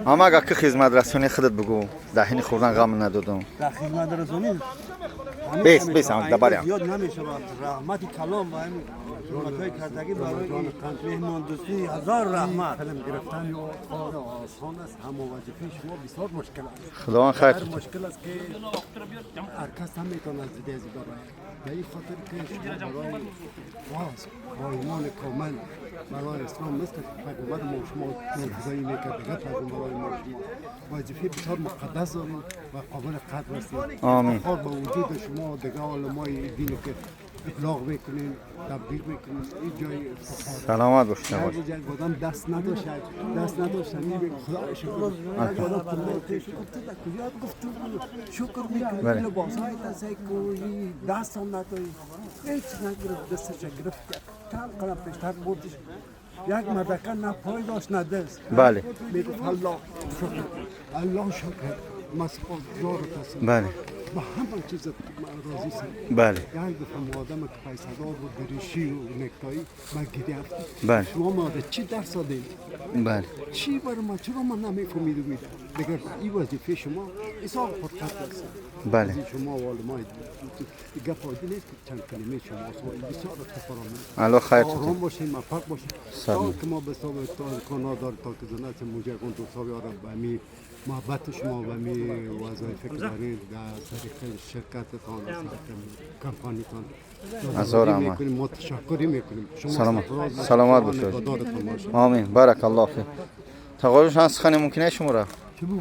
اما اگه که خدمت رسانی خودت بگو دهین خوردن غم ندادم در خدمت رسانی بیس هم دباریم زیاد نمیشه با رحمت کلام و همین حرمت‌های کردگی برای مهمان دوستی هزار رحمت. فیلم گرفتن کار آسان است، اما وظیفه شما بسیار مشکل است. خداوند خیر هر مشکل است که هر کس هم میتونه از دیده برای به این خاطر که شما برای واس با ایمان کامل برای اسلام مثل پیغمبر ما شما نگذاری میکرد دیگه پیغمبرای ما شما وظیفه بسیار مقدس دارید و قابل قدر هستید. آمین. با وجود شما دیگه علمای دین که ابلاغ میکنین تبلیغ میکنین این جای سلامت باشید باش جای آدم دست نداشت میگه خدا شکر آدم پرده شکر تو کجا گفتم شکر میکنه لباسای تسکوی دست هم نداری هیچ نگرفت دستش گرفت کار کنم پیشتر بردش یک مردکه نه پای داشت نه دست بله میگفت الله شکر الله شکر مسئول دارت هست بله با همه چیز راضی سن. بله یک دفعه آدم که پیسدار بود دریشی و نکتایی من گرفت. بله شما ماده چی درس دادید؟ بله چی برای من چرا من نمیفهمیدم دیگر این وظیفه شما ایسا پرکت است. بله شما و علمای دیگه فایده نیست که چند کلمه شما بسیار تفرامه. الله خیر آرام باشین موفق باشین. سلام. که ما به صاحب کانال دار تا که زنات موجه کن تو صاحب آرام با می محبت شما و می وظایف که دارید در طریق شرکتتان کمپانیتان هزار رحمت ما تشکری میکنیم شما سلامت باشید آمین بارک الله فیک تقاضاش هست خانه ممکنه شما را چه بگم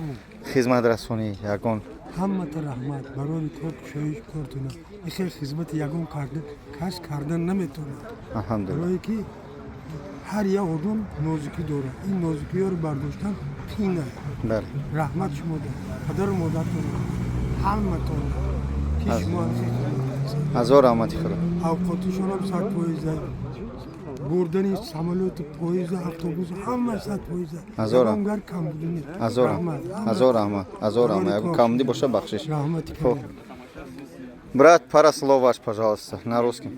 خدمت رسانی یگان همه رحمت برای تو شویش کردن این خیلی خدمت یگان کردن کاش کردن نمیتونه الحمدلله برای که هر یک آدم نازکی داره این نازکی ها رو برداشتن پینه بله رحمت شما ده پدر و مادر داره همه تون که شما هزار رحمتی خدا اوقاتشون هم سر پاییزه بردن سمالات پاییزه اتوبوس همه سر پاییزه هزار رحمت کم بوده نیست هزار رحمت یگو کمدی باشه بخشش رحمتی کنه Брат, пара слов ваш, пожалуйста, на русском.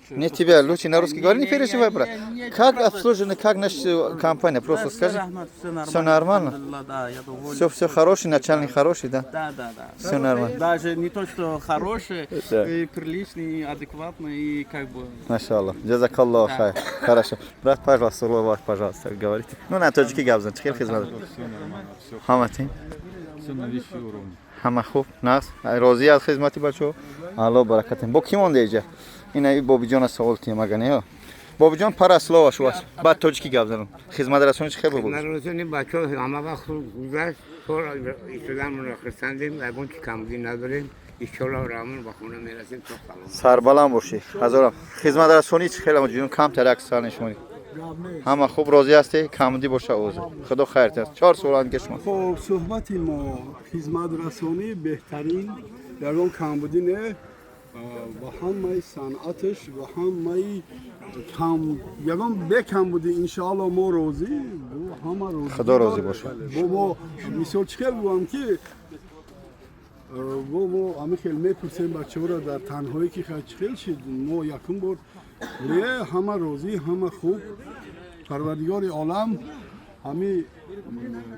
Не тебя, Лучи, на русский говори, не переживай, брат. Как обслужена, как наша компания, просто скажи. Все нормально? Все хороший, начальник хороший, да? Да. Все нормально. Даже не то, что хороший, и приличный, адекватный, и как бы... Машаллах, джазакаллах хайр. Хорошо. Брат, пожалуйста, слов ваш, пожалуйста, говорите. Ну, на точке гавзан, чекер хизмат. Хаматин. Все на высший уровень. همه خوب ناس راضی از خدمتی بچه‌ها الله برکتون با کی مونده اینجا این بابی جان سوال تیم مگه بابی جان پر اسلو واش بعد توجکی گپ زدم خدمت رسانی چه خبر بود خدمت رسانی بچه‌ها همه وقت گذشت تو ایستادن مرخصاندیم و اون که کمبودی نداریم ان رحمان با خونه میرسیم تو سلام سربلند باشی هزارم خدمت رسانی چه خیلی مجبورم کم ترک سال نشونی همه خوب راضی هستی کمدی باشه اوضاع خدا خیرت است 4 سال که شما خب صحبت ما خدمت رسانی بهترین در اون کمبودی نه و همه صنعتش و همه یگان به کمبودی انشاءالله ما راضی و همه راضی خدا راضی باشه بابا مثال چه بگم که ما همه خیلی میپرسیم بچه‌ها را در تنهایی که خیلی شد ما یکم بار نه همه راضی همه خوب پروردگار عالم همه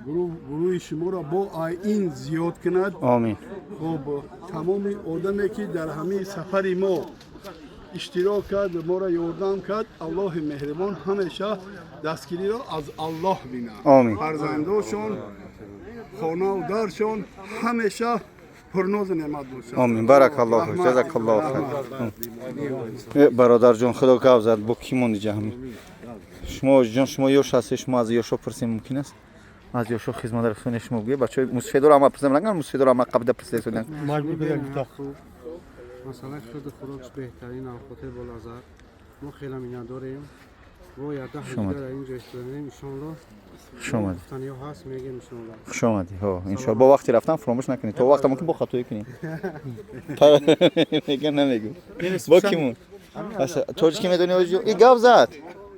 گروه شما را با این زیاد کند آمین خب تمام آدمی که در همه سفر ما اشتراک کرد ما را یاردم کرد الله مهربان همیشه دستگیری را از الله بینه آمین فرزنداشون خانه و درشون همیشه پرناز نعمت باشه آمین بارک الله فیک جزاک الله خیر برادر جان خدا گپ زد با کی موندی جهمی شما جان شما یوش هستی شما از یوشو پرسیم ممکن است از یوشو خدمت رسانی شما بگی بچه مستفیدو را ما پرسیم نگن مستفیدو را ما قبل پرسید شدن مجبور بدیم تا مثلا خود خوراکش بهترین آخوته بالازار ما خیلی مینا داریم و یا ده هزار اینجا استودیم انشالله شما تنیا هست میگیم انشالله شما دی ها انشالله با وقتی رفتن فراموش نکنید تو وقت ممکن با خطایی کنید میگم نمیگم با کیمون توجکی میدونی این گاو زد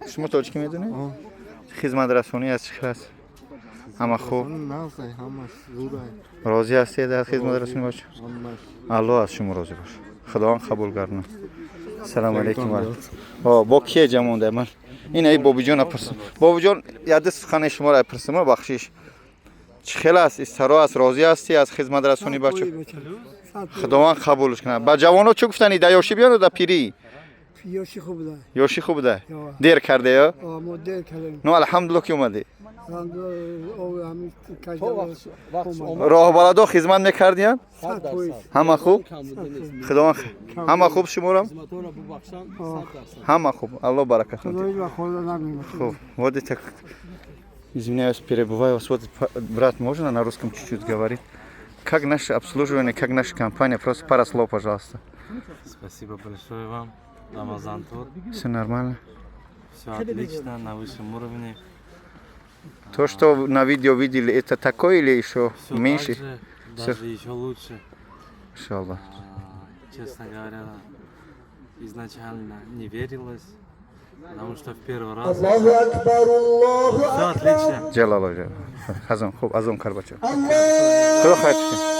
شما توجکی میدونی خدمت رسانی از چه است همه خوب راضی هستید از خدمت رسانی باشه الله از شما راضی باشه خداوند قبول کنه سلام علیکم با کی جمعونده من این ای بابی جان اپرسم بابی جان یاد خانه شما را اپرسم بخشش چی خیلی است استرا است راضی هستی از خدمت رسونی بچه خداوند قبولش کنه با جوانا چه گفتنی دا یاشی بیان و دا پیری یاشی خوب ده یاشی خوب ده دیر کرده یا ما دیر کردیم نو الحمدلله که اومدی او همین راه بلدا خدمت میکردین صد پویز همه خوب خداوند همه خوب شمارم همه خوب الله برکت میده خدایی و خدا نمیم Фу, вот это, извиняюсь, перебываю вас. Вот брат, можно на русском чуть-чуть говорить? Как наше обслуживание, как наша компания? Просто пару слов, пожалуйста. Спасибо большое вам. Рамазан Тур. Все нормально? Все отлично, на высшем уровне. То, что на видео видели, это такое или еще Все меньше? так же, даже еще лучше. Иншаллах. Честно говоря, изначально не верилось, потому что в первый раз. Все отлично. Джалал. Хазам, хуб, азам карбача. Кто хочет?